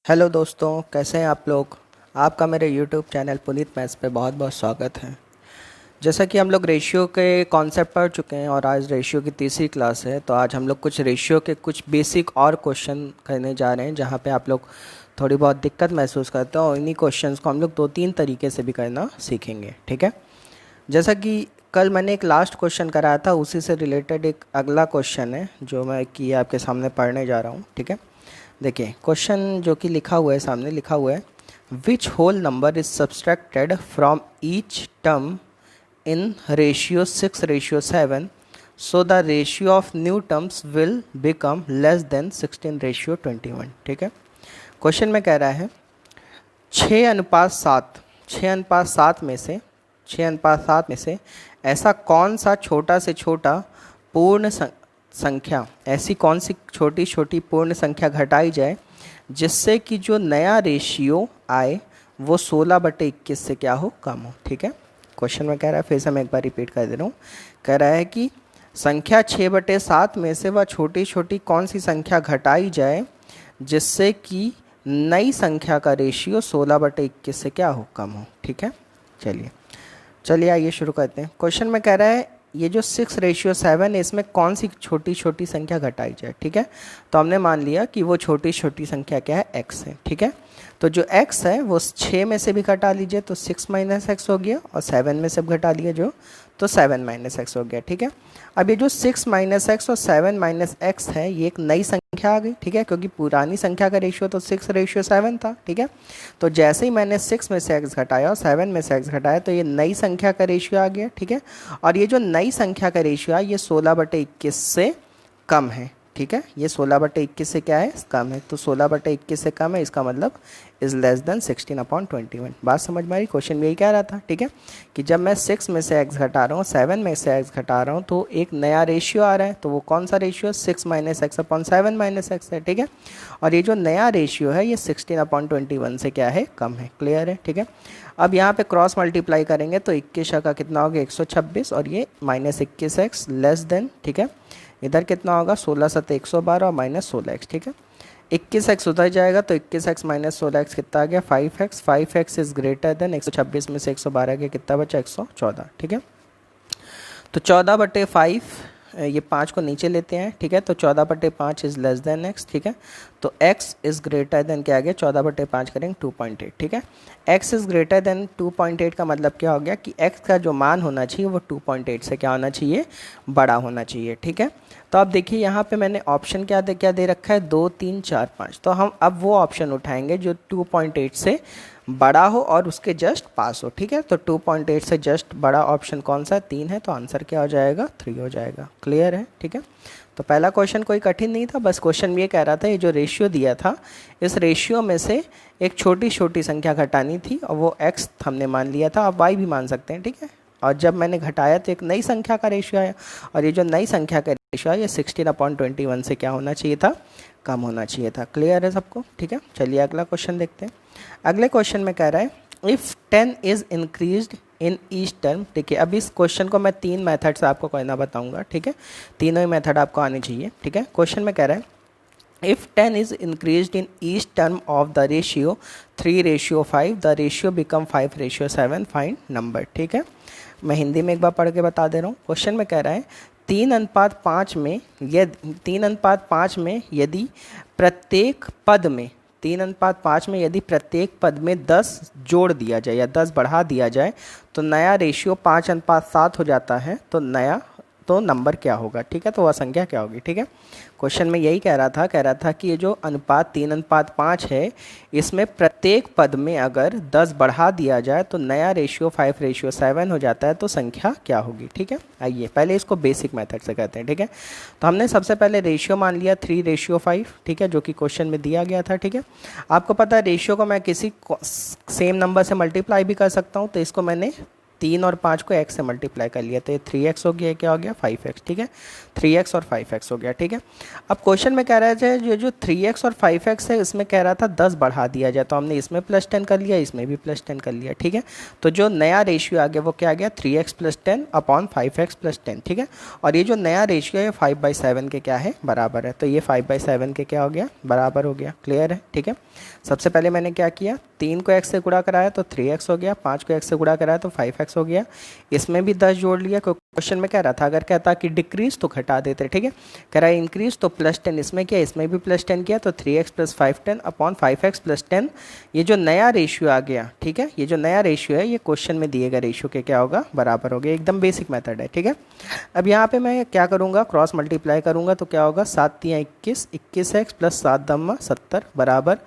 Hello दोस्तों, कैसे हैं आप लोग। आपका मेरे यूट्यूब चैनल पुनीत मैथ्स पे बहुत बहुत स्वागत है। जैसा कि हम लोग रेशियो के कॉन्सेप्ट पढ़ चुके हैं और आज रेशियो की तीसरी क्लास है, तो आज हम लोग कुछ रेशियो के कुछ बेसिक और क्वेश्चन करने जा रहे हैं जहाँ पे आप लोग थोड़ी बहुत दिक्कत महसूस करते हो और इन्हीं क्वेश्चंस को हम लोग 2-3 तरीके से भी करना सीखेंगे। ठीक है। जैसा कि कल मैंने एक लास्ट क्वेश्चन कराया था, उसी से रिलेटेड एक अगला क्वेश्चन है जो मैं कि आपके सामने पढ़ने जा रहा हूँ। ठीक है। देखिए क्वेश्चन जो कि लिखा हुआ है, सामने लिखा हुआ है, which whole number is subtracted from each term in ratio 6:7 so the ratio of new terms will become less than 16:21। ठीक है। क्वेश्चन में कह रहा है 6:7, 6:7 में से 6:7 में से ऐसा कौन सा छोटा से छोटा पूर्ण संख्या, ऐसी कौन सी छोटी छोटी पूर्ण संख्या घटाई जाए जिससे कि जो नया रेशियो आए वो 16/21 से क्या हो, कम हो। ठीक है। क्वेश्चन में कह रहा है, फिर से मैं एक बार रिपीट कर दे रहा हूँ, कह रहा है कि संख्या 6/7 में से वह छोटी छोटी कौन सी संख्या घटाई जाए जिससे कि नई संख्या का रेशियो 16/21 से क्या हो, कम हो। ठीक है। चलिए चलिए आइए शुरू करते हैं। क्वेश्चन में कह रहा है ये जो 6:7 है इसमें कौन सी छोटी छोटी संख्या घटाई जाए। ठीक है। तो हमने मान लिया कि वो छोटी छोटी संख्या क्या है, x है। ठीक है। तो जो x है वो 6 में से भी घटा लीजिए तो 6 - x हो गया, और 7 में से भी घटा लिए जो तो 7 - x हो गया। ठीक है। अब ये जो 6 - x और 7 - x है ये एक नई संख्या आ गई। ठीक है। क्योंकि पुरानी संख्या का रेशियो तो 6:7 था। ठीक है। तो जैसे ही मैंने 6 में से x घटाया और 7 में से x घटाया तो ये नई संख्या का रेशियो आ गया। ठीक है। और ये जो नई संख्या का रेशियो है ये 16/21 से कम है। ठीक है। ये 16/21 से क्या है, कम है। तो 16/21 से कम है, इसका मतलब इज लेस देन 16/21। बात समझ में आ रही। क्वेश्चन में यही कह रहा था। ठीक है। कि जब मैं 6 में से x घटा रहा हूँ, 7 में से x घटा रहा हूँ तो एक नया रेशियो आ रहा है। तो वो कौन सा रेशियो, 6 - x/7 - x है। ठीक है। और ये जो नया रेशियो है ये 16/21 से क्या है, कम है। क्लियर है। ठीक है। अब यहाँ पे क्रॉस मल्टीप्लाई करेंगे तो 21 का कितना हो गया, 126, और ये -21x लेस देन। ठीक है। इधर कितना होगा, 16 × 7 = 112 और -16x। ठीक है। 21x उधर जाएगा तो 21x - 16x कितना आ गया, 5x। 5x is greater than 126 में से 112 के कितना बचा, 114। ठीक है। तो 14/5, ये 5 को नीचे लेते हैं। ठीक है। तो 14/5 इज लेस देन x। ठीक है। तो x इज ग्रेटर देन क्या आ गया, 14/5 करेंगे 2.8। ठीक है। x इज ग्रेटर देन 2.8 का मतलब क्या हो गया कि x का जो मान होना चाहिए वो 2.8 से क्या होना चाहिए, बड़ा होना चाहिए। ठीक है। तो अब देखिए यहाँ पे मैंने ऑप्शन क्या दे रखा है, 2, 3, 4, 5। तो हम अब वो ऑप्शन उठाएंगे जो 2.8 से बड़ा हो और उसके जस्ट पास हो। ठीक है। तो 2.8 से जस्ट बड़ा ऑप्शन कौन सा, 3 है। तो आंसर क्या हो जाएगा, 3 हो जाएगा। क्लियर है। ठीक है। तो पहला क्वेश्चन कोई कठिन नहीं था, बस क्वेश्चन ये कह रहा था ये जो रेशियो दिया था इस रेशियो में से एक छोटी छोटी संख्या घटानी थी और वो x हमने मान लिया था, आप y भी मान सकते हैं। ठीक है। और जब मैंने घटाया तो एक नई संख्या का रेशियो आया, और ये जो नई संख्या का रेशियो है ये 16/21 से क्या होना चाहिए था, कम होना चाहिए था। क्लियर है सबको। ठीक है। चलिए अगला क्वेश्चन देखते हैं। अगले क्वेश्चन में कह रहा है if 10 is increased in each term. ठीक है। अब इस क्वेश्चन को मैं 3 मेथड से आपको करना बताऊंगा। ठीक है। तीनों ही मेथड आपको आने चाहिए। ठीक है। क्वेश्चन में कह रहा है if 10 is increased in each term of the ratio 3:5 the ratio become 5:7 find number। ठीक है। मैं हिंदी में एक बार पढ़ के बता दे रहा हूँ। क्वेश्चन में कह रहा है 3:5 में यदि 3:5 में यदि प्रत्येक पद में 3:5 में यदि प्रत्येक पद में 10 जोड़ दिया जाए या 10 बढ़ा दिया जाए तो नया रेशियो 5:7 हो जाता है। तो नंबर क्या होगा। ठीक है। तो वह संख्या क्या होगी। ठीक है। क्वेश्चन में यही कह रहा था कि ये जो अनुपात 3:5 है इसमें प्रत्येक पद में अगर 10 बढ़ा दिया जाए तो नया रेशियो 5:7 हो जाता है। तो संख्या क्या होगी। ठीक है। आइए पहले इसको बेसिक मेथड से कहते हैं। ठीक है। तो हमने सबसे पहले रेशियो मान लिया 3:5। ठीक है। जो कि क्वेश्चन में दिया गया था। ठीक है। आपको पता है रेशियो को मैं किसी सेम नंबर से मल्टीप्लाई भी कर सकता हूँ, तो इसको मैंने 3 और 5 को x से मल्टीप्लाई कर लिया तो ये 3x हो गया, क्या हो गया 5x, ठीक है। 3x और 5x हो गया, ठीक है। अब क्वेश्चन में कह रहा है जो 3x और 5x है इसमें कह रहा था 10 बढ़ा दिया जाए, तो हमने इसमें +10 कर लिया, इसमें भी +10 कर लिया, ठीक है। तो जो नया रेशियो आ गया वो क्या आ गया 3x + 10 अपॉन 5x + 10, ठीक है। और ये जो नया रेशियो है 5/7 के क्या है बराबर है, तो ये 5/7 के क्या हो गया बराबर हो गया, क्लियर है, ठीक है। सबसे पहले मैंने क्या किया, 3 को x से गुणा कराया तो 3x हो गया, 5 को x से गुणा कराया तो 5x हो गया, इसमें भी 10 जोड़ लिया। क्वेश्चन में कह रहा था अगर कहता कि डिक्रीज तो घटा देते, ठीक है। कह रहा है इंक्रीज तो +10 इसमें किया, इसमें भी +10 किया, तो 3x + 5 अपॉन 5x + 10। ये जो नया रेशियो आ गया, ठीक है, ये जो नया रेशियो है ये क्वेश्चन में दिए गए रेशियो के क्या होगा बराबर हो गया, एकदम बेसिक मेथड है, ठीक है। अब यहाँ पे मैं क्या करूँगा, क्रॉस मल्टीप्लाई करूँगा तो क्या होगा 7 × 21, 21x + 7 × 70 बराबर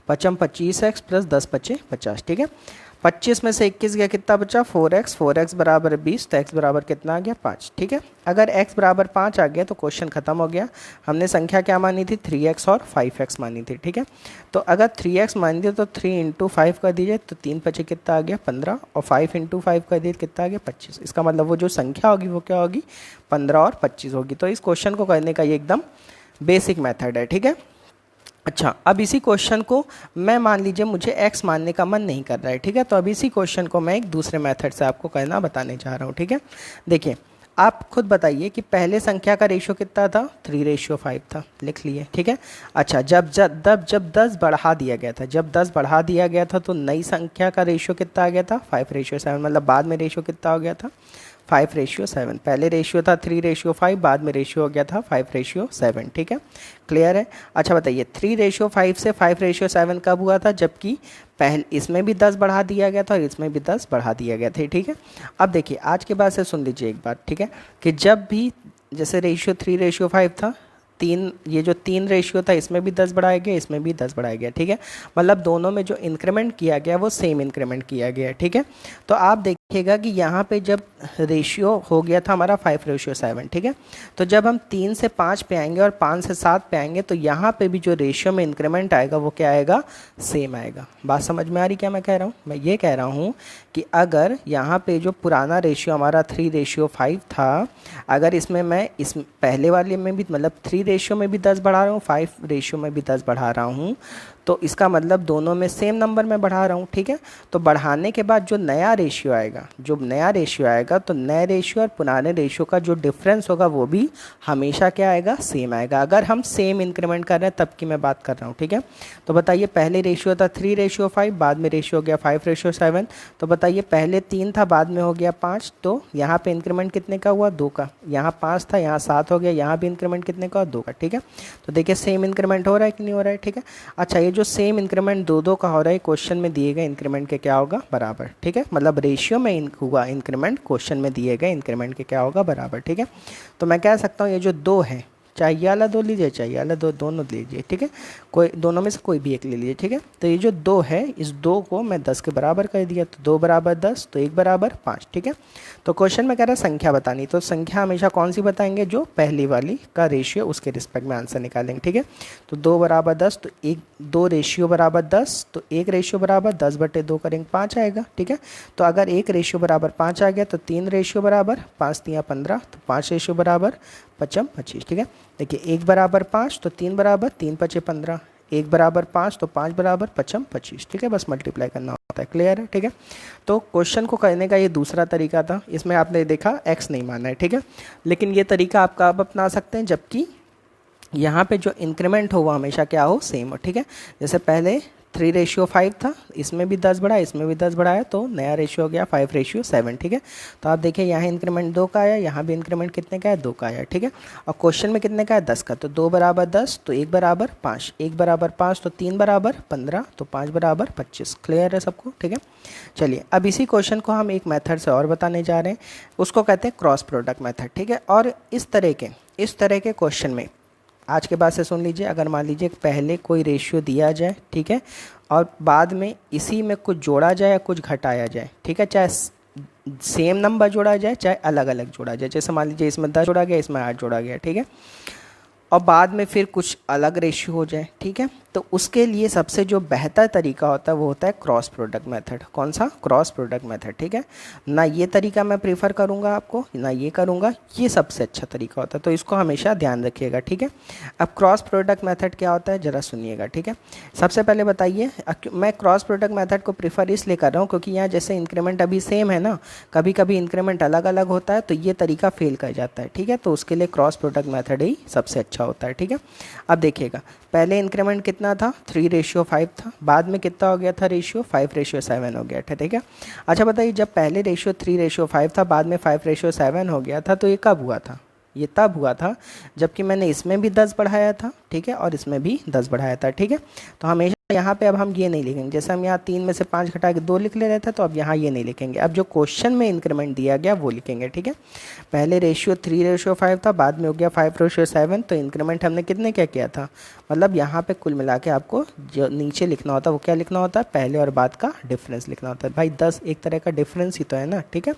25x + 10 × 50, ठीक है। 25 में से 21 गया, कितना बचा 4x, 4x बराबर 20, तो x बराबर कितना आ गया 5, ठीक है। अगर x बराबर 5 आ गया तो क्वेश्चन खत्म हो गया। हमने संख्या क्या मानी थी 3x और 5x मानी थी, ठीक है। तो अगर 3x मान दिया तो 3 × 5 कर दीजिए तो 3 × 5 कितना आ गया 15, और 5 × 5 कर दीजिए कितना आ गया 25। इसका मतलब वो जो संख्या होगी वो क्या होगी 15 और 25 होगी। तो इस क्वेश्चन को करने का ये एकदम बेसिक मेथड है, ठीक है। अच्छा, अब इसी क्वेश्चन को मैं मान लीजिए मुझे x मानने का मन नहीं कर रहा है, ठीक है। तो अब इसी क्वेश्चन को मैं एक दूसरे मेथड से आपको करना बताने जा रहा हूँ, ठीक है। देखिए आप खुद बताइए कि पहले संख्या का रेशियो कितना था 3:5 था, लिख लिए, ठीक है। अच्छा, जब 10 बढ़ा दिया गया था, जब 10 बढ़ा दिया गया था तो नई संख्या का रेशियो कितना आ गया था 5:7, मतलब बाद में रेशियो कितना हो गया था 5:7। पहले रेशियो था 3:5, बाद में रेशियो हो गया था 5:7, ठीक है, क्लियर है। अच्छा बताइए 3:5 से 5:7 कब हुआ था, जबकि पहले इसमें भी 10 बढ़ा दिया गया था और इसमें भी 10 बढ़ा दिया गया था, ठीक है। अब देखिए आज के बाद से सुन लीजिए एक बात, ठीक है, कि जब भी जैसे रेशियो 3:5 था, ये जो 3 रेशियो था इसमें भी 10 बढ़ाया गया, इसमें भी 10 बढ़ाया गया, ठीक है। मतलब दोनों में जो इंक्रीमेंट किया गया वो सेम इंक्रीमेंट किया गया, ठीक है। तो आप देखिएगा कि यहाँ पे जब रेशियो हो गया था हमारा 5:7, ठीक है। तो जब हम 3 से 5 पे आएंगे और 5 से 7 पे आएंगे तो यहाँ पे भी जो रेशियो में इंक्रीमेंट आएगा वो क्या आएगा सेम आएगा। बात समझ में आ रही क्या मैं कह रहा हूँ? मैं ये कह रहा हूँ कि अगर यहाँ पे जो पुराना रेशियो हमारा 3:5 था, अगर इसमें मैं इस पहले वाले में भी मतलब 3 रेशियो में भी 10 बढ़ा रहा हूँ, 5 रेशियो में भी 10 बढ़ा रहा हूँ, तो इसका मतलब दोनों में सेम नंबर में बढ़ा रहा हूँ, ठीक है। तो बढ़ाने के बाद जो नया रेशियो आएगा, तो नए रेशियो और पुराने रेशियो का जो डिफरेंस होगा वो भी हमेशा क्या आएगा सेम आएगा, अगर हम सेम इंक्रीमेंट कर रहे हैं तब की मैं बात कर रहा हूँ, ठीक है। तो बताइए पहले रेशियो था 3:5, बाद में रेशियो हो गया 5:7। तो बताइए पहले 3 था, बाद में हो गया 5, तो यहाँ पे इंक्रीमेंट कितने का हुआ 2 का, यहाँ 5 था, यहाँ 7 हो गया, यहाँ भी इंक्रीमेंट कितने का 2 का, ठीक है। तो देखिए सेम इंक्रीमेंट हो रहा है कि नहीं हो रहा है, ठीक है। अच्छा, ये जो सेम इंक्रीमेंट 2 का हो रहा है क्वेश्चन में दिए गए इंक्रीमेंट के क्या होगा बराबर, ठीक है। मतलब रेशियो में हुआ इंक्रीमेंट क्वेश्चन में दिए गए इंक्रीमेंट के क्या होगा बराबर, ठीक है। तो मैं कह सकता हूँ ये जो 2 है, चाहे ये वाला 2 लीजिए चाहे ये वाला 2, दोनों लीजिए, ठीक है, कोई दोनों में से कोई भी एक ले लीजिए, ठीक है। तो ये जो 2 है इस 2 को मैं 10 के बराबर कर दिया, तो 2 बराबर 10, तो 1 बराबर 5, ठीक है। तो क्वेश्चन में कह रहा है संख्या बतानी, तो संख्या हमेशा कौन सी बताएंगे जो पहली वाली का रेशियो उसके रिस्पेक्ट में आंसर निकालेंगे, ठीक है। तो 2 बराबर 10, तो 2 रेशियो बराबर 10, तो 1 रेशियो बराबर 10/2 करेंगे 5 आएगा, ठीक है। तो अगर 1 रेशियो बराबर 5 आ गया तो 3 रेशियो बराबर 5 × 15, तो 5 रेशियो बराबर 5 × 25, ठीक है। देखिए 1 बराबर 5 तो 3 बराबर 3 × 5 = 15, 1 बराबर 5 तो 5 बराबर 5 × 25, ठीक है। बस मल्टीप्लाई करना होता है, क्लियर है, ठीक है। तो क्वेश्चन को करने का ये दूसरा तरीका था, इसमें आपने देखा x नहीं माना है, ठीक है। लेकिन ये तरीका आपका आप अपना सकते हैं जबकि यहाँ पे जो इंक्रीमेंट हो वो हमेशा क्या हो सेम हो, ठीक है। जैसे पहले 3:5 था, इसमें भी 10 बढ़ा, इसमें भी 10 बढ़ाया, तो नया रेशियो हो गया 5:7, ठीक है। तो आप देखिए यहाँ इंक्रीमेंट 2 का आया, यहाँ भी इंक्रीमेंट कितने का है 2 का आया, ठीक है। और क्वेश्चन में कितने का है 10 का, तो 2 बराबर 10, तो 1 बराबर 5, 1 बराबर 5, तो 3 बराबर 15, तो 5 बराबर 25, क्लियर है सबको, ठीक है। चलिए अब इसी क्वेश्चन को हम एक मेथड से और बताने जा रहे हैं, उसको कहते हैं क्रॉस प्रोडक्ट मेथड, ठीक है। और इस तरह के क्वेश्चन में आज के बाद से सुन लीजिए, अगर मान लीजिए पहले कोई रेशियो दिया जाए, ठीक है, और बाद में इसी में कुछ जोड़ा जाए या कुछ घटाया जाए, ठीक है, चाहे सेम नंबर जोड़ा जाए चाहे अलग अलग जोड़ा जाए, जैसे मान लीजिए इसमें 10 जोड़ा गया, इसमें 8 जोड़ा गया, ठीक है, और बाद में फिर कुछ अलग रेशियो हो जाए, ठीक है। तो उसके लिए सबसे जो बेहतर तरीका होता है वो होता है क्रॉस प्रोडक्ट मेथड। कौन सा? क्रॉस प्रोडक्ट मेथड, ठीक है ना। ये तरीका मैं प्रीफर करूँगा आपको, ना ये करूँगा, ये सबसे अच्छा तरीका होता है, तो इसको हमेशा ध्यान रखिएगा, ठीक है। अब क्रॉस प्रोडक्ट मेथड क्या होता है ज़रा सुनिएगा, ठीक है। सबसे पहले बताइए, मैं क्रॉस प्रोडक्ट मेथड को प्रीफर इसलिए कर रहा हूँ क्योंकि यहाँ जैसे इंक्रीमेंट अभी सेम है ना, कभी कभी इंक्रीमेंट अलग अलग होता है तो ये तरीका फेल कर जाता है, ठीक है। तो उसके लिए क्रॉस प्रोडक्ट मेथड ही सबसे अच्छा होता है, ठीक है। अब देखिएगा, पहले इंक्रीमेंट कितना था? 3:5 था। बाद में कितना हो गया था रेशियो? 5:7 हो गया था, ठीक है। अच्छा बताइए, जब पहले रेशियो 3:5 था, बाद में 5:7 हो गया था, तो ये कब हुआ था? ये तब हुआ था जबकि मैंने इसमें भी 10 बढ़ाया था, ठीक है, और इसमें भी 10 बढ़ाया था, ठीक है। तो हमेशा यहाँ पे अब हम ये नहीं लिखेंगे, जैसे हम यहाँ 3 में से 5 घटा के 2 लिख ले रहे थे, तो अब यहाँ ये नहीं लिखेंगे। अब जो क्वेश्चन में इंक्रीमेंट दिया गया वो लिखेंगे, ठीक है। पहले रेशियो 3:5 था, बाद में हो गया 5:7, तो इंक्रीमेंट हमने कितने क्या किया था? मतलब यहाँ पे कुल मिला के आपको जो नीचे लिखना होता है वो क्या लिखना होता है? पहले और बाद का डिफरेंस लिखना होता है। भाई 10 एक तरह का डिफरेंस ही तो है ना, ठीक है।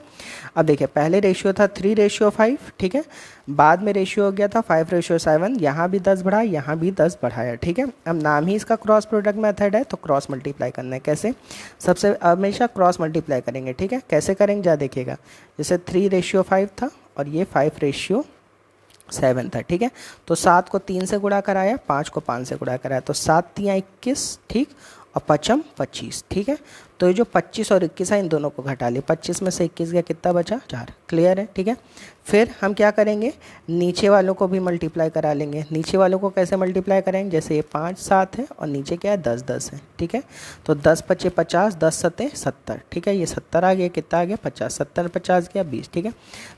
अब देखिए, पहले रेशियो था 3:5, ठीक है, बाद में रेशियो हो गया था 5:7, यहाँ भी 10 बढ़ाया, यहाँ भी 10 बढ़ाया, ठीक है। अब नाम ही इसका क्रॉस प्रोडक्ट मेथड है, तो क्रॉस मल्टीप्लाई करना है। कैसे? सबसे हमेशा क्रॉस मल्टीप्लाई करेंगे, ठीक है। कैसे करेंगे जा देखिएगा, जैसे 3:5 था और ये 5:7 था, ठीक है। तो 7 को 3 से गुणा कराया, 5 को 5 से गुणा कराया, तो 7 तियाँ 21, ठीक, और 5 25, ठीक है। तो ये जो 25 और 21 है इन दोनों को घटा लिए, 25 में से 21 गया, कितना बचा? 4। क्लियर है, ठीक है। फिर हम क्या करेंगे, नीचे वालों को भी मल्टीप्लाई करा लेंगे। नीचे वालों को कैसे मल्टीप्लाई करेंगे? जैसे ये 5 7 है और नीचे क्या है? 10 10 है, ठीक है। तो 10 पचे 50, 10 सते 70, ठीक है। ये 70 आ गया, कितना आ गया? 50, 70 50 गया 20, ठीक है।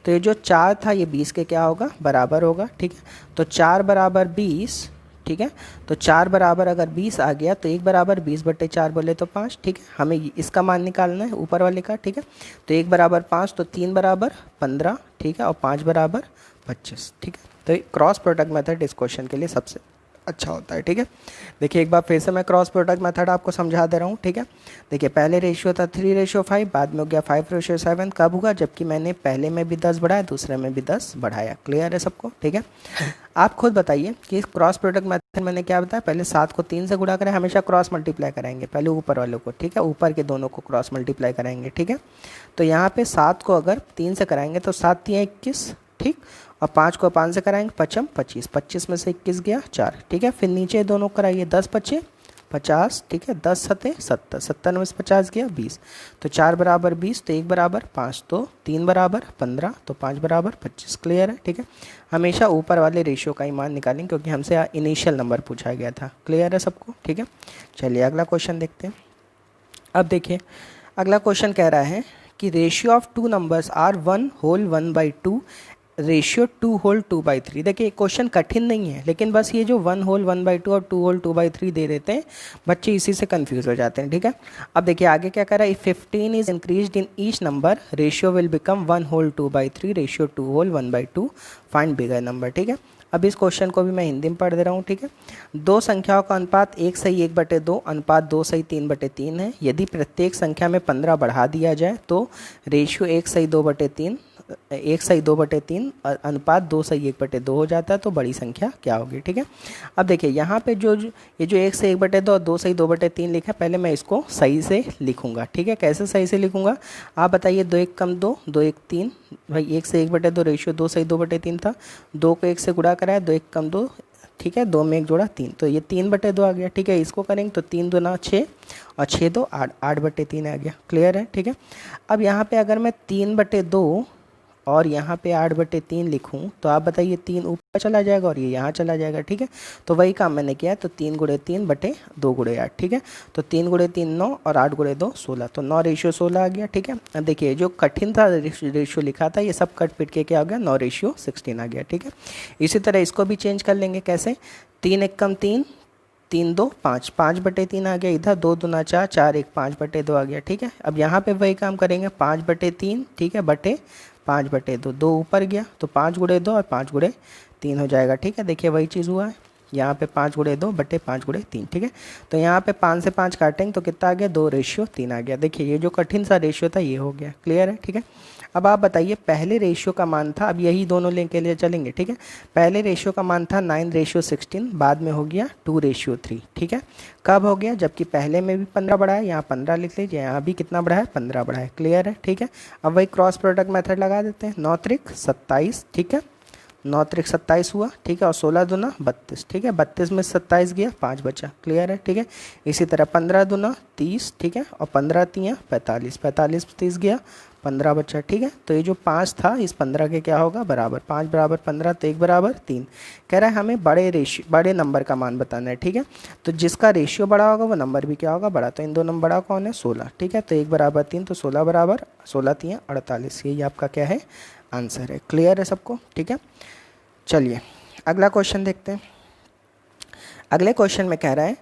तो ये जो 4 था ये 20 के क्या होगा? बराबर होगा, ठीक है। तो 4 बराबर 20, ठीक है। तो 4 बराबर अगर 20 आ गया तो 1 बराबर 20/4 बोले तो 5, ठीक है। हमें इसका मान निकालना है ऊपर वाले का, ठीक है। तो 1 बराबर 5, तो 3 बराबर 15, ठीक है, और 5 बराबर 25, ठीक है। तो क्रॉस प्रोडक्ट मेथड इस क्वेश्चन के लिए सबसे अच्छा होता है, ठीक है। देखिए एक बार फिर से मैं क्रॉस प्रोडक्ट मेथड आपको समझा दे रहा हूँ, ठीक है। देखिए पहले रेशियो था 3:5, बाद में हो गया 5:7। कब हुआ? जबकि मैंने पहले में भी 10 बढ़ाया, दूसरे में भी 10 बढ़ाया। क्लियर है सबको, ठीक है। आप खुद बताइए कि इस क्रॉस प्रोडक्ट मेथड मैंने क्या बताया? पहले 7 को 3 से गुणा करें, हमेशा क्रॉस मल्टीप्लाई कराएंगे, पहले ऊपर वालों को, ठीक है, ऊपर के दोनों को क्रॉस मल्टीप्लाई कराएंगे, ठीक है। तो यहाँ पे 7 को अगर 3 से कराएंगे तो 7 तियाँ 21, ठीक, और 5 को 5 से कराएंगे, 5 25, 25 में से 21 गया 4, ठीक है। फिर नीचे दोनों कराइए, 10 पचे 50, ठीक है, 10 सते 70, 70 में से 50 गया 20, तो 4 बराबर 20, तो 1 बराबर 5, तो 3 बराबर 15, तो 5 बराबर 25। क्लियर है, ठीक है। हमेशा ऊपर वाले रेशियो का ही मान निकालें क्योंकि हमसे इनिशियल नंबर पूछा गया था। क्लियर है सबको, ठीक है। चलिए अगला क्वेश्चन देखते हैं। अब देखिए अगला क्वेश्चन कह रहा है कि ratio of two numbers are 1 whole 1/2, ratio 2 whole 2/3। देखिए क्वेश्चन कठिन नहीं है, लेकिन बस ये जो 1 होल 1/2 और 2 होल 2/3 दे देते हैं बच्चे, इसी से कंफ्यूज हो जाते हैं, ठीक है। अब देखिए आगे क्या कर रहा है, if 15 is increased in each number ratio will become 1 whole 2/3, ratio 2 whole 1/2, find bigger number, ठीक है। अब इस क्वेश्चन को भी मैं हिंदी में पढ़ दे रहा हूँ, ठीक है। दो संख्याओं का अनुपात 1:1/2 अनुपात 2:3/3 है। यदि प्रत्येक संख्या में 15 बढ़ा दिया जाए तो रेशियो 1:2/3 अनुपात 2:1/2 हो जाता है, तो बड़ी संख्या क्या होगी, ठीक है। अब देखिए यहाँ पे जो ये जो 1:1/2 और 2:2/3 लिखा है, पहले मैं इसको सही से लिखूंगा, ठीक है। कैसे सही से लिखूंगा आप बताइए? 2 1 कम 2, 2 1 3, भाई 1:1/2 रेशियो 2:2/3 था, 2 को 1 से गुणा कराया, 2 1 कम 2, ठीक है, 2 में 1 जोड़ा 3, तो ये 3/2 आ गया, ठीक है। इसको करेंगे तो 3 दूना 6 और 6 2 8, 8/3 आ गया। क्लियर है, ठीक है। अब यहाँ पे अगर मैं 3/2 और यहाँ पे 8/3 लिखूँ तो आप बताइए 3 ऊपर चला जाएगा और ये यहाँ चला जाएगा, ठीक है। तो वही काम मैंने किया है, तो 3 × 3/2 × 8, ठीक है। तो 3 × 3 9 और 8 × 2 16, तो 9:16 आ गया, ठीक है। अब देखिए जो कठिन था रेशियो लिखा था ये सब कट पिट के क्या आ गया? 9:16 आ गया, ठीक है। इसी तरह इसको भी चेंज कर लेंगे। कैसे? 3 1 कम 3, 3 2 5, 5/3 आ गया इधर, 2 दूना 4, 4 1 5/2 आ गया, ठीक है। अब यहाँ पे वही काम करेंगे, 5/3, ठीक है, बटे 5/2, 2 ऊपर गया तो 5 × 2 और 5 × 3 हो जाएगा, ठीक है। देखिए वही चीज़ हुआ है यहाँ पे, 5 × 2 बटे 5 × 3, ठीक है। तो यहाँ पे 5 से 5 काटेंगे तो कितना आ गया? 2:3 आ गया। देखिए ये जो कठिन सा रेशियो था ये हो गया। क्लियर है, ठीक है। अब आप बताइए पहले रेशियो का मान था, अब यही दोनों लेके लिए चलेंगे, ठीक है। पहले रेशियो का मान था 9:16, बाद में हो गया 2:3, ठीक है। कब हो गया? जबकि पहले में भी 15 बढ़ा है, यहाँ 15 लिख लीजिए, यहाँ भी कितना बढ़ा है? 15 बढ़ा है। क्लियर है, ठीक है। अब वही क्रॉस प्रोडक्ट मेथड लगा देते हैं। 9 त्रिक 27, ठीक है, 9 त्रिक 27 हुआ, ठीक है, और 16 दूना 32, ठीक है। 32 में 27 गया, 5 बचा। क्लियर है, ठीक है। इसी तरह 15 दूना 30, ठीक है, और 15 तियाँ 45, 45 30 गया, 15 बचा, ठीक है। तो ये जो 5 था इस 15 के क्या होगा? बराबर। 5 बराबर 15 तो 1 बराबर 3। कह रहा है हमें बड़े नंबर का मान बताना है, ठीक है। तो जिसका रेशियो बड़ा होगा वो नंबर भी क्या होगा? बड़ा। तो इन दो नंबर बड़ा कौन है? 16, ठीक है। तो 1 बराबर 3, तो 16 बराबर 16 तियाँ 48, यही आपका क्या है? आंसर है। क्लियर है सबको, ठीक है। चलिए अगला क्वेश्चन देखते हैं। अगले क्वेश्चन में कह रहा है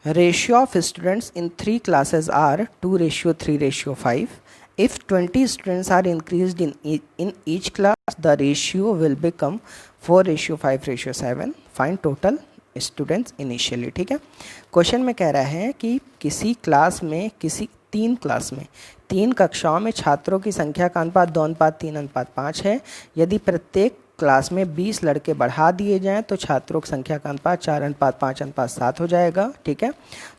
ratio of students in 3 classes are 2:3:5। If 20 students are increased in each class the ratio will become 4:5:7। Find total students initially, ठीक है। क्वेश्चन में कह रहा है कि किसी क्लास में, किसी 3 क्लास में 3 कक्षाओं में छात्रों की संख्या का अनुपात 2:3:5 है। यदि प्रत्येक क्लास में 20 लड़के बढ़ा दिए जाएं तो छात्रों की संख्या का अनुपात 4:5:7 हो जाएगा, ठीक है।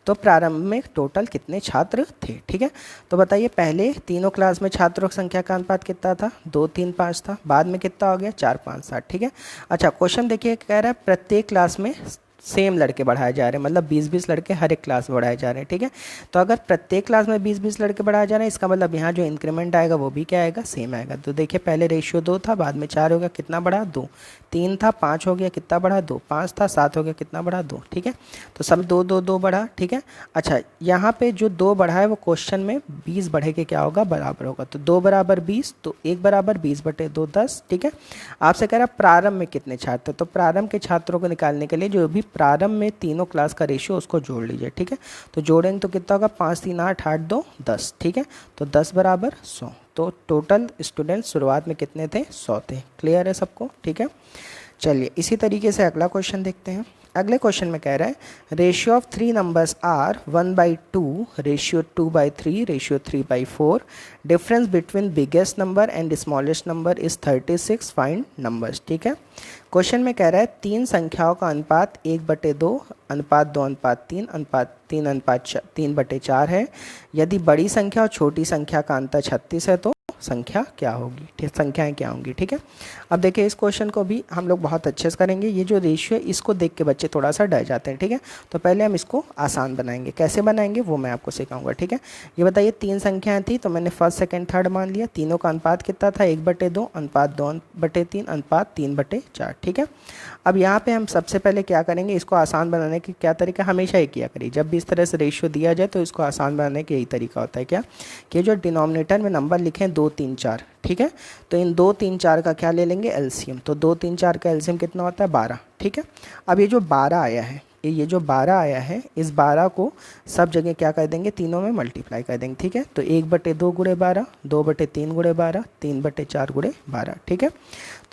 तो प्रारंभ में टोटल कितने छात्र थे, ठीक है। तो बताइए पहले तीनों क्लास में छात्रों की संख्या का अनुपात कितना था? 2 3 5 था। बाद में कितना हो गया? 4 5 7, ठीक है। अच्छा क्वेश्चन देखिए, कह रहा है प्रत्येक क्लास में सेम लड़के बढ़ाए जा रहे हैं, मतलब 20-20 लड़के हर एक क्लास में बढ़ाए जा रहे हैं, ठीक है। तो अगर प्रत्येक क्लास में 20-20 लड़के बढ़ाए जा रहे हैं, इसका मतलब यहाँ जो इंक्रीमेंट आएगा वो भी क्या आएगा? सेम आएगा। तो देखिए पहले रेशियो 2 था, बाद में 4 हो गया, कितना बढ़ा? 2। 3 था, 5 हो गया, कितना बढ़ा? 2। 5 था, 7 हो गया, कितना बढ़ा? 2, ठीक है। तो सब 2 2 2 बढ़ा, ठीक है। अच्छा यहाँ पे जो 2 बढ़ा है वो क्वेश्चन में 20 बढ़े के क्या होगा? बराबर होगा। तो 2 बराबर 20, तो 1 बराबर 20/2 10, ठीक है। आपसे कह रहा है प्रारंभ में कितने छात्र? तो प्रारंभ के छात्रों को निकालने के लिए जो भी प्रारंभ में तीनों क्लास का रेशियो उसको जोड़ लीजिए, ठीक है। तो जोड़ेंगे तो कितना होगा? 5 3 8 8 2 10, ठीक है। तो 10 बराबर 100। तो टोटल स्टूडेंट शुरुआत में कितने थे? 100 थे। क्लियर है सबको, ठीक है। चलिए इसी तरीके से अगला क्वेश्चन देखते हैं। अगले क्वेश्चन में कह रहा है ratio of 3 numbers are 1/2, ratio 2/3, ratio 3/4। Difference between biggest number and smallest number is 36। Find numbers, ठीक है। क्वेश्चन में कह रहा है 3 संख्याओं का अनुपात 1/2, अनुपात 2:3, अनुपात 3/4 है। यदि बड़ी संख्या और छोटी संख्या का अंतर 36 है तो संख्या क्या होगी, ठीक, संख्याएं क्या होंगी, ठीक है। अब देखिए इस क्वेश्चन को भी हम लोग बहुत अच्छे से करेंगे। ये जो रेशियो है इसको देख के बच्चे थोड़ा सा डर जाते हैं, ठीक है। तो पहले हम इसको आसान बनाएंगे, कैसे बनाएंगे वो मैं आपको सिखाऊंगा, ठीक है। ये बताइए 3 संख्याएं थी, तो मैंने फर्स्ट सेकंड थर्ड मान लिया। तीनों का अनुपात कितना था? 1/2, अनुपात 2/3, अनुपात 3/4, ठीक है। अब यहाँ पे हम सबसे पहले क्या करेंगे, इसको आसान बनाने की क्या तरीका? हमेशा एक किया करिए, जब भी इस तरह से रेशियो दिया जाए तो इसको आसान बनाने का यही तरीका होता है क्या, कि जो डिनोमिनेटर में नंबर लिखे हैं 2 3 4, ठीक है। तो इन 2 3 4 का क्या ले लेंगे? एलसीएम। तो 2 3 4 का एलसीएम कितना होता है? 12, ठीक है। अब ये जो 12 आया है, ये जो 12 आया है, इस 12 को सब जगह क्या कर देंगे? तीनों में मल्टीप्लाई कर देंगे, ठीक है। तो 1/2 × 12, 2/3 × 12, 3/4 × 12, ठीक है।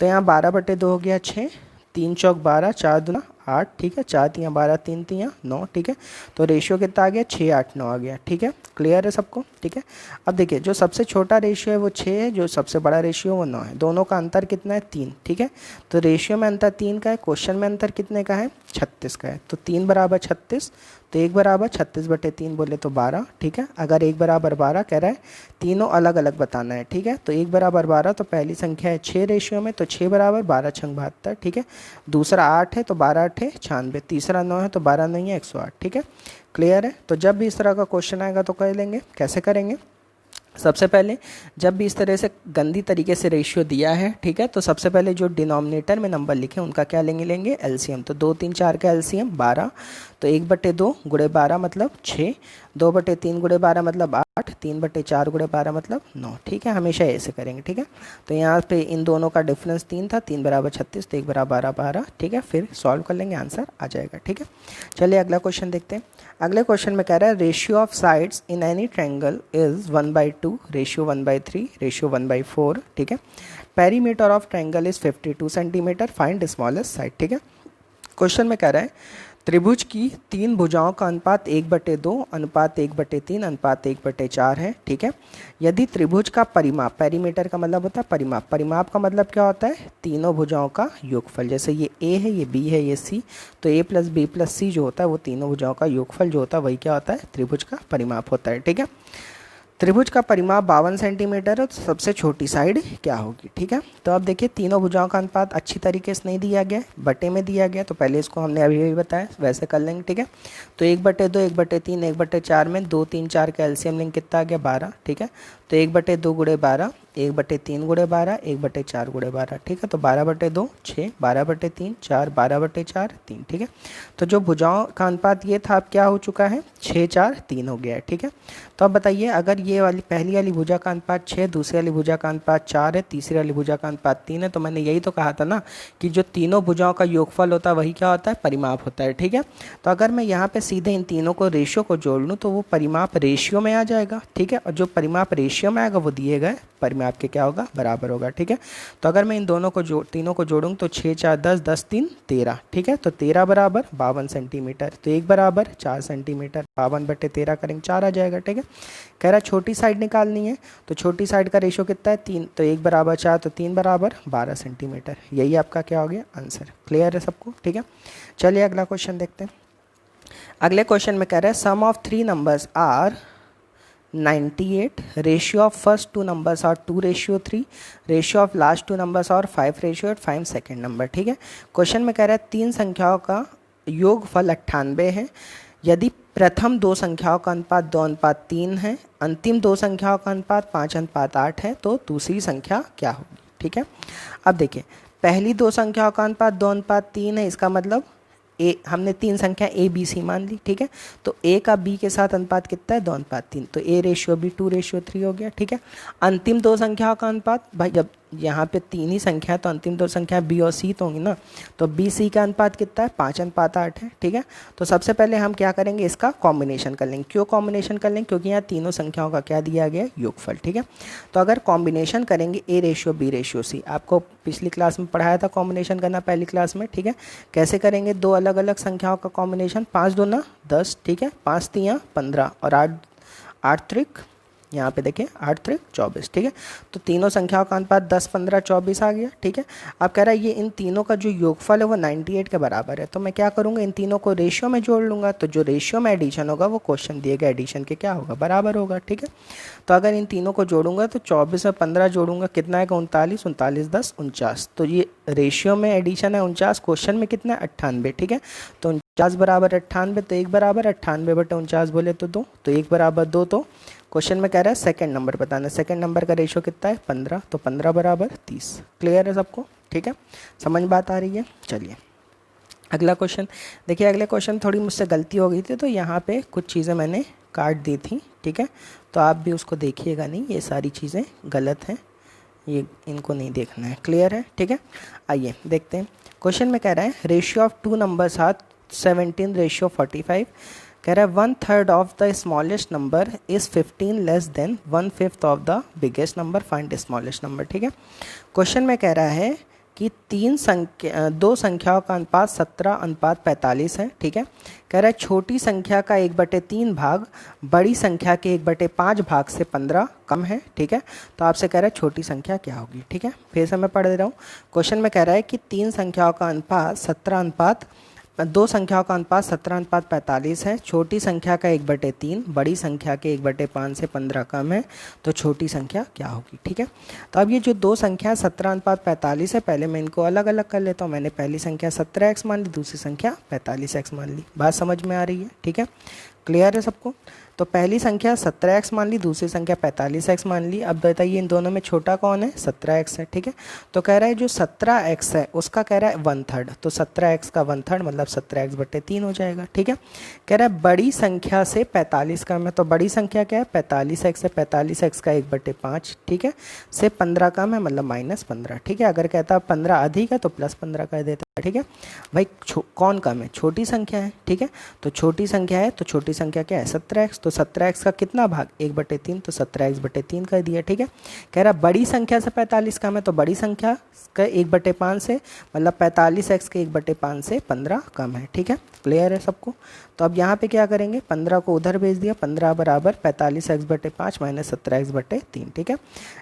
तो यहाँ 12/2 हो गया 6, 3 चौक 12, 4 दूना 8, ठीक है। 4 तियाँ 12, 3 तियाँ 9, ठीक है। तो रेशियो कितना आ गया? 6 8 9 आ गया, ठीक है। क्लियर है सबको, ठीक है। अब देखिए जो सबसे छोटा रेशियो है वो 6 है, जो सबसे बड़ा रेशियो वो 9 है। दोनों का अंतर कितना है? 3, ठीक है। तो रेशियो में अंतर 3 का है, क्वेश्चन में अंतर कितने का है? 36 का है। तो 3 बराबर 36, तो 1 बराबर 36/3 बोले तो 12, ठीक है। अगर 1 बराबर 12 कह रहा है, तीनों अलग अलग बताना है, ठीक है। तो 1 बराबर 12, तो पहली संख्या है 6 रेशियो में, तो 6 बराबर 12 6 72, ठीक है। दूसरा 8 है तो 12 8 96, तीसरा 9 है तो 12 9 है 108, ठीक है। क्लियर है। तो जब भी इस तरह का क्वेश्चन आएगा तो कर लेंगे। कैसे करेंगे? सबसे पहले जब भी इस तरह से गंदी तरीके से रेशियो दिया है, ठीक है, तो सबसे पहले जो डिनोमिनेटर में नंबर लिखे उनका क्या लेंगे? एलसीएम। तो 2 3 4 का एलसीएम 12, तो 1/2 × 12 मतलब 6, 2/3 × 12 मतलब 8, 3/4 × 12 मतलब 9, ठीक है। हमेशा ऐसे करेंगे, ठीक है। तो यहाँ पे इन दोनों का डिफरेंस 3 था, 3 बराबर 36, तो 1 बराबर 12, ठीक है। फिर सॉल्व कर लेंगे, आंसर आ जाएगा, ठीक है। चलिए अगला क्वेश्चन देखते हैं। अगले क्वेश्चन में कह रहा है ratio of sides in any triangle is 1/2, ratio 1/3, ratio 1/4, ठीक है। Perimeter of triangle is 52 centimetre. Find smallest side, ठीक है। क्वेश्चन में कह रहा है त्रिभुज की तीन भुजाओं का अनुपात 1/2 अनुपात 1/3 अनुपात 1/4 है, ठीक है। यदि त्रिभुज का परिमाप, पेरीमीटर का मतलब होता है परिमाप, परिमाप का मतलब क्या होता है, तीनों भुजाओं का योगफल। जैसे ये ए है, ये बी है, ये सी, तो ए प्लस बी प्लस सी जो होता है वो तीनों भुजाओं का योगफल जो होता है वही क्या होता है, त्रिभुज का परिमाप होता है, ठीक है। त्रिभुज का परिमाप 52 सेंटीमीटर है, तो सबसे छोटी साइड क्या होगी, ठीक है। तो अब देखिए तीनों भुजाओं का अनुपात अच्छी तरीके से नहीं दिया गया, बटे में दिया गया, तो पहले इसको हमने अभी भी बताया वैसे कर लेंगे, ठीक है। तो 1/2 1/3 1/4 में 2 3 4 का एलसीएम लेंगे, कितना आ गया 12, ठीक है। तो 1/2 गुणे 12, 1/3 गुणे 12, 1/4 गुणे 12, ठीक है। तो 12/2 6, 12/3 4, 12/4 3, ठीक है। तो जो भुजाओं का अनुपात ये था, अब क्या हो चुका है, 6 4 3 हो गया है, ठीक है। तो अब बताइए, अगर ये वाली पहली वाली भुजा का अनुपात 6, दूसरी वाली भुजा का अनुपात 4 है, तीसरी वाली भुजा का अनुपात 3 है, तो मैंने यही तो कहा था ना कि जो तीनों भुजाओं का योगफल होता है वही क्या होता है, परिमाप होता है, ठीक है। तो अगर मैं यहाँ पे सीधे इन तीनों को रेशियो को जोड़ लूँ तो वो परिमाप रेशियो में आ जाएगा, ठीक है। और जो परिमाप रेशियो में आएगा वो दिए गए परिमाप के क्या होगा, बराबर होगा, ठीक है। तो अगर मैं इन दोनों को तीनों को जोड़ूँ तो 6 4 10, 10 3 13, ठीक है। तो 13 बराबर 52 सेंटीमीटर, तो 1 बराबर 4 सेंटीमीटर, 52/13 करेंगे 4 आ जाएगा, ठीक है। कह रहा है छोटी साइड निकालनी है, तो छोटी साइड का रेशियो कितना है 3, तो 1 बराबर 4, तो 3 बराबर 12 सेंटीमीटर। यही आपका क्या हो गया आंसर। क्लियर है सबको, ठीक है। चलिए अगला क्वेश्चन देखते हैं। अगले क्वेश्चन में कह रहा है sum of 3 numbers are 98, ratio of first 2 numbers are 2:3, ratio of last 2 numbers are 5:8, 5 second number, ठीक है। क्वेश्चन में कह रहा है 3 संख्याओं का योगफल 98 है, यदि प्रथम 2 संख्याओं का अनुपात 2:3 है, अंतिम 2 संख्याओं का अनुपात 5:8 है, तो दूसरी संख्या क्या होगी, ठीक है। अब देखिए पहली 2 संख्याओं का अनुपात 2:3 है, इसका मतलब ए, हमने 3 संख्या ए बी सी मान ली, ठीक है। तो ए का बी के साथ अनुपात कितना है 2:3, तो ए रेशियो बी 2:3 हो गया, ठीक है। अंतिम 2 संख्याओं का अनुपात, भाई जब यहाँ पे 3 ही संख्या है तो अंतिम 2 संख्या बी और सी तो होंगी ना, तो बी सी का अनुपात कितना है 5:8 है, ठीक है। तो सबसे पहले हम क्या करेंगे, इसका कॉम्बिनेशन कर लेंगे। क्यों कॉम्बिनेशन कर लेंगे, क्योंकि यहाँ तीनों संख्याओं का क्या दिया गया है, योगफल, ठीक है। तो अगर कॉम्बिनेशन करेंगे A ratio B ratio C, आपको पिछली क्लास में पढ़ाया था कॉम्बिनेशन करना पहली क्लास में, ठीक है। कैसे करेंगे, 2 अलग अलग संख्याओं का कॉम्बिनेशन, 5 2 10, ठीक है, 5 3 15 और 8 3, यहाँ पे देखिए 8 3 24, ठीक है। तो तीनों संख्याओं का अनुपात 10 15 24 आ गया, ठीक है। अब कह रहा है ये इन तीनों का जो योगफल है वो 98 के बराबर है, तो मैं क्या करूँगा, इन तीनों को रेशियो में जोड़ लूँगा, तो जो रेशियो में एडिशन होगा वो क्वेश्चन दिए गए एडिशन के क्या होगा, बराबर होगा, ठीक है। तो अगर इन तीनों को जोड़ूंगा तो 24 और 15 जोड़ूंगा कितना आएगा 39, 39 10 49, तो ये रेशियो में एडिशन है 49, क्वेश्चन में कितना है 98, ठीक है। तो 49 बराबर 98, तो 1 बराबर 98/49 बोले तो 2, तो 1 बराबर 2, तो क्वेश्चन में कह रहा है सेकंड नंबर बताना, सेकंड नंबर का रेशियो कितना है 15, तो 15 बराबर 30। क्लियर है सबको, ठीक है, समझ बात आ रही है। चलिए अगला क्वेश्चन देखिए। अगले क्वेश्चन थोड़ी मुझसे गलती हो गई थी, तो यहाँ पे कुछ चीज़ें मैंने काट दी थी, ठीक है। तो आप भी उसको देखिएगा नहीं, ये सारी चीज़ें गलत हैं, ये इनको नहीं देखना है। क्लियर है, ठीक है। आइए देखते हैं। क्वेश्चन में कह रहा है ratio of 2 numbers are 17 ratio 45, कह रहा है 1/3 of the smallest number is 15 less than 1/5 of the biggest number, find smallest number, ठीक है। क्वेश्चन में कह रहा है कि 2 संख्याओं का अनुपात 17:45 है, ठीक है। कह रहा है छोटी संख्या का 1/3 भाग बड़ी संख्या के 1/5 भाग से 15 कम है, ठीक है। तो आपसे कह रहा है छोटी संख्या क्या होगी, ठीक है। फिर से मैं पढ़ दे रहा हूँ। क्वेश्चन में कह रहा है कि 2 संख्याओं का अनुपात 17:45 है, छोटी संख्या का 1/3 बड़ी संख्या के 1/5 से 15 कम है, तो छोटी संख्या क्या होगी, ठीक है। तो अब ये जो 2 संख्या 17:45 है, पहले मैं इनको अलग अलग कर लेता हूँ। मैंने पहली संख्या 17x मान ली, दूसरी संख्या 45x मान ली। बात समझ में आ रही है, ठीक है, क्लियर है सबको। तो पहली संख्या 17x मान ली, दूसरी संख्या 45x मान ली। अब बताइए इन दोनों में छोटा कौन है, 17x है, ठीक है। तो कह रहा है जो 17x है उसका कह रहा है 1/3, तो 17x का 1/3 मतलब 17x/3 हो जाएगा, ठीक है। कह रहा है बड़ी संख्या से 45 कम है, तो बड़ी संख्या क्या है 45x है, 45x का 1/5, ठीक है, से 15 कम है मतलब -15, ठीक है। अगर कहता 15 अधिक है तो +15 कर देता, ठीक है भाई। कौन कम है? छोटी संख्या है, ठीक है। तो छोटी संख्या है तो छोटी संख्या क्या है? 17x। तो 17x का कितना भाग? 1/3, तो 17x/3 कर दिया, ठीक है। कह रहा बड़ी संख्या से 45 कम है, तो बड़ी संख्या का 1/5 से मतलब 45x के 1/5 से 15 कम है, ठीक है। क्लियर है सबको? तो अब यहाँ पे क्या करेंगे, 15 को उधर भेज दिया, 15 बराबर 45x/5 माइनस 17x/3, ठीक है।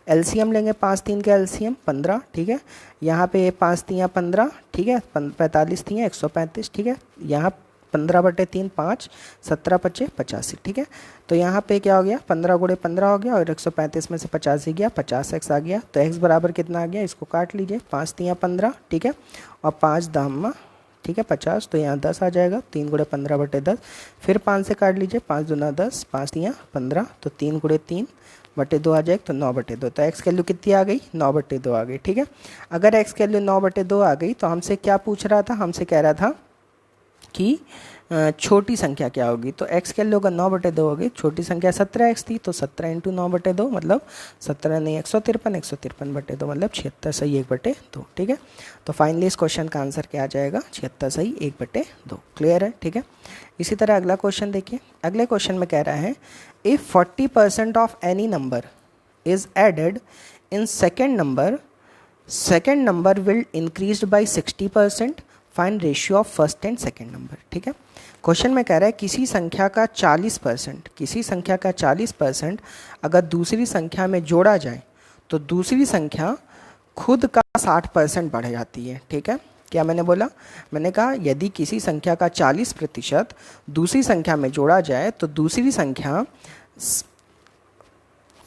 एलसीएम लेंगे, 5 3 का एलसीएम 15, ठीक है। यहाँ पे 5 3 15, ठीक है। 45 3 135, ठीक है। यहाँ 15/3 5, 17 5 85, ठीक है। तो यहाँ पे क्या हो गया, 15 × 15 हो गया और 135 में से 85 गया, 50x आ गया। तो x बराबर कितना आ गया, इसको काट लीजिए, 5 3 15, ठीक है। और 5 दाम, ठीक है 50, तो यहाँ 10 आ जाएगा, 3 × 15/10। फिर 5 से काट लीजिए, 5 दूना 10, 5 3 15, तो 3 × 3/2 आ जाएगा, तो 9/2। तो x की वैल्यू कितनी आ गई, 9/2 आ गई, ठीक है। अगर x की वैल्यू 9/2 आ गई तो हमसे क्या पूछ रहा था, हमसे कह रहा था कि छोटी संख्या क्या होगी। तो x की वैल्यू अगर 9/2 होगी, छोटी संख्या 17x थी, तो 17 × 9/2 मतलब 17 नहीं 153, 153/2 मतलब 76 सही 1/2, ठीक है। तो फाइनली इस क्वेश्चन का आंसर क्या आ जाएगा, 76 सही 1/2। क्लियर है, ठीक है। इसी तरह अगला क्वेश्चन देखिए। अगले क्वेश्चन में कह रहा है if 40% of any number is added in second number will increased by 60%, find ratio of first and second number, ठीक है। क्वेश्चन में कह रहा है किसी संख्या का 40% अगर दूसरी संख्या में जोड़ा जाए तो दूसरी संख्या खुद का 60% बढ़ जाती है, ठीक है। क्या मैंने बोला, मैंने कहा यदि किसी संख्या का 40% दूसरी संख्या में जोड़ा जाए तो दूसरी संख्या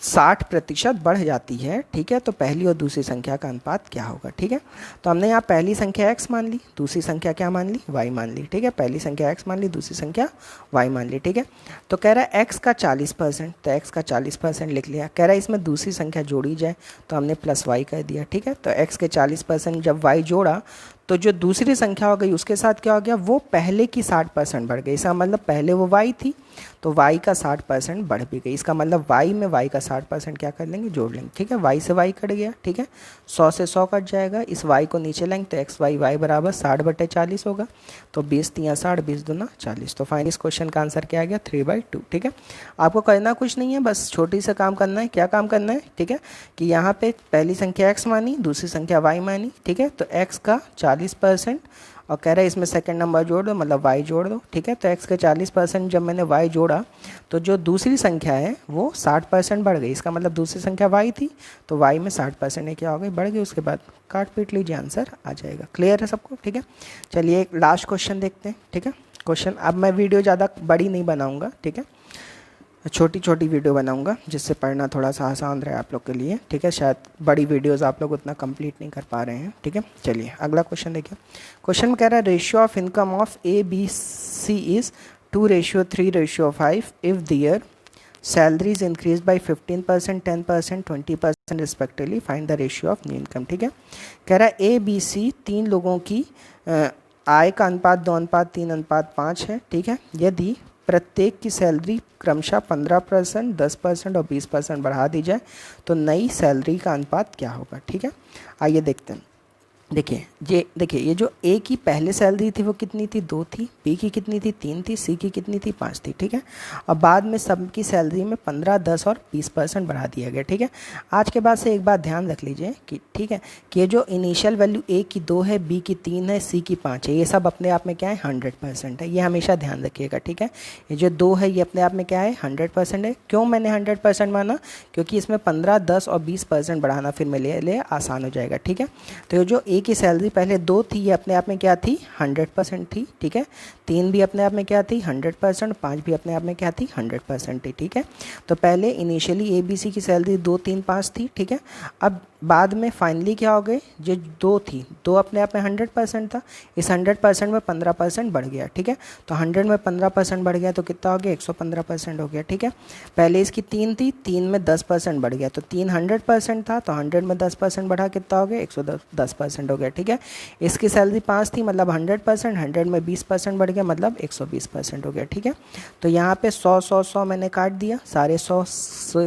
60% बढ़ जाती है, ठीक है। तो पहली और दूसरी संख्या का अनुपात क्या होगा, ठीक है। तो हमने यहाँ पहली संख्या x मान ली, दूसरी संख्या क्या मान ली, y मान ली, ठीक है। पहली संख्या x मान ली, दूसरी संख्या y मान ली, ठीक है। तो कह रहा है x का 40%, तो x का 40% लिख लिया। कह रहा है इसमें दूसरी संख्या जोड़ी जाए, तो हमने प्लस y कर दिया, ठीक है। तो x के 40% जब y जोड़ा तो जो दूसरी संख्या हो गई उसके साथ क्या हो गया, वो पहले की 60% बढ़ गई। इसका मतलब पहले वो y थी तो y का 60% बढ़ भी गई। इसका मतलब y में y का 60% क्या कर लेंगे, जोड़ लेंगे, ठीक है। y से y कट गया, ठीक है। 100 से 100 कट जाएगा, इस y को नीचे लेंगे तो x y बराबर 60/40 होगा। तो 20 3 60, 20 दूना 40। तो फाइनली इस क्वेश्चन का आंसर क्या आ गया, 3/2, ठीक है। आपको करना कुछ नहीं है, बस छोटी सा काम करना है। क्या काम करना है, ठीक है, कि यहाँ पे पहली संख्या x मानी, दूसरी संख्या y मानी, ठीक है। तो x का 40% और कह रहा है इसमें सेकंड नंबर जोड़ दो, मतलब y जोड़ दो, ठीक है। तो x के 40% जब मैंने y जोड़ा तो जो दूसरी संख्या है वो 60% बढ़ गई। इसका मतलब दूसरी संख्या y थी तो y में 60% क्या हो गई, बढ़ गई। उसके बाद काट पीट लीजिए, आंसर आ जाएगा। क्लियर है सबको, ठीक है। चलिए एक लास्ट क्वेश्चन देखते हैं, ठीक है। क्वेश्चन अब मैं वीडियो ज़्यादा बड़ी नहीं बनाऊँगा, ठीक है, छोटी छोटी वीडियो बनाऊंगा जिससे पढ़ना थोड़ा सा आसान रहे आप लोग के लिए, ठीक है। शायद बड़ी वीडियोस आप लोग उतना कंप्लीट नहीं कर पा रहे हैं, ठीक है। चलिए अगला क्वेश्चन देखिए। क्वेश्चन में कह रहा है ratio of income of ABC is 2:3:5 if their salaries increase by 15%, 10%, 20% respectively, find the ratio of new income, ठीक है। कह रहा है ABC 3 लोगों की आय का अनुपात 2:3:5 है, ठीक है। यदि प्रत्येक की सैलरी क्रमशः 15%, 10% और 20% बढ़ा दी जाए तो नई सैलरी का अनुपात क्या होगा, ठीक है। आइए देखते हैं। देखिए ये जो ए की पहले सैलरी थी वो कितनी थी, 2 थी। बी की कितनी थी, 3 थी। सी की कितनी थी, 5 थी, ठीक है। और बाद में सबकी सैलरी में 15, 10 और 20% बढ़ा दिया गया, ठीक है। आज के बाद से एक बात ध्यान रख लीजिए कि ठीक है कि ये जो इनिशियल वैल्यू ए की 2 है, बी की 3 है, सी की 5 है, ये सब अपने आप में क्या है, 100% है। ये हमेशा ध्यान रखिएगा, ठीक है। ये जो 2 है ये अपने आप में क्या है, 100% है। क्यों मैंने 100% माना, क्योंकि इसमें 15, 10 और 20% बढ़ाना फिर मेरे लिए आसान हो जाएगा, ठीक है। तो ये जो ए की सैलरी पहले 2 थी ये अपने आप में क्या थी, 100% थी, ठीक है। 3 भी अपने आप में क्या थी, 100%। 5 भी अपने आप में क्या थी, 100% थी, ठीक है। तो पहले इनिशियली ABC की सैलरी 2, 3, 5 थी, ठीक है। अब बाद में फाइनली क्या हो गए, जो 2 थी, 2 अपने आप में 100% था, इस 100% में 15% बढ़ गया, ठीक है। तो 100 में 15% बढ़ गया तो कितना हो गया, 115% हो गया, ठीक है। पहले इसकी 3 थी, 3 में 10% बढ़ गया, तो 3 100% था, तो 100 में 10% बढ़ा कितना हो गया, 110% हो गया, ठीक है। इसकी सैलरी 5 थी मतलब 100%, 100 में 20% बढ़ गया मतलब 120% हो गया, ठीक है। तो यहाँ पे 100 100 100 मैंने काट दिया, सारे 100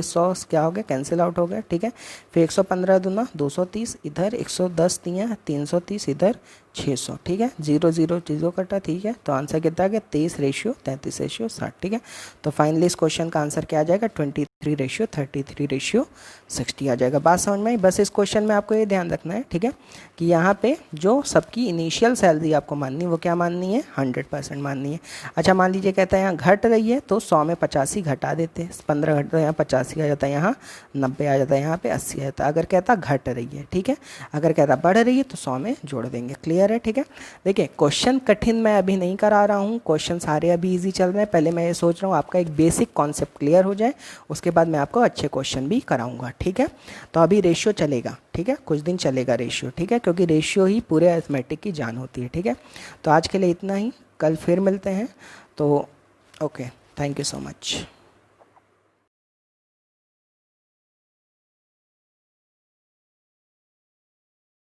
100 क्या हो गया, कैंसिल आउट हो गया, ठीक है। फिर 115 दूना 230, इधर 110 दिया 330, इधर 600, ठीक है, 0 0 0 कटा, ठीक है, तो आंसर कितना आ गया 23:33:60, ठीक है। तो फाइनली इस क्वेश्चन का आंसर क्या आ जाएगा 23:33:60 आ जाएगा। बात समझ में आई। बस इस क्वेश्चन में आपको ये ध्यान रखना है, ठीक है, कि यहाँ पे जो सबकी इनिशियल सैलरी आपको माननी है वो क्या माननी है 100% माननी है। अच्छा मान लीजिए कहता है यहाँ घट रही है तो 100 में 85 घटा देते हैं, 15 घटता है यहाँ 85 आ जाता है, यहाँ 90 आ जाता है, यहाँ पे 80 आ जाता है। अगर कहता घट रही है, ठीक है, अगर कहता बढ़ रही है तो 100 में जोड़ देंगे। क्लियर है, ठीक है। देखिए क्वेश्चन कठिन मैं अभी नहीं करा रहा हूँ, क्वेश्चन सारे अभी इजी चल रहे हैं। पहले मैं ये सोच रहा हूँ आपका एक बेसिक कॉन्सेप्ट क्लियर हो जाए, उसके बाद मैं आपको अच्छे क्वेश्चन भी कराऊंगा, ठीक है। तो अभी रेशियो चलेगा, ठीक है, कुछ दिन चलेगा रेशियो, ठीक है, क्योंकि रेशियो ही पूरे अरिथमेटिक की जान होती है, ठीक है। तो आज के लिए इतना ही, कल फिर मिलते हैं। तो okay, thank you so much.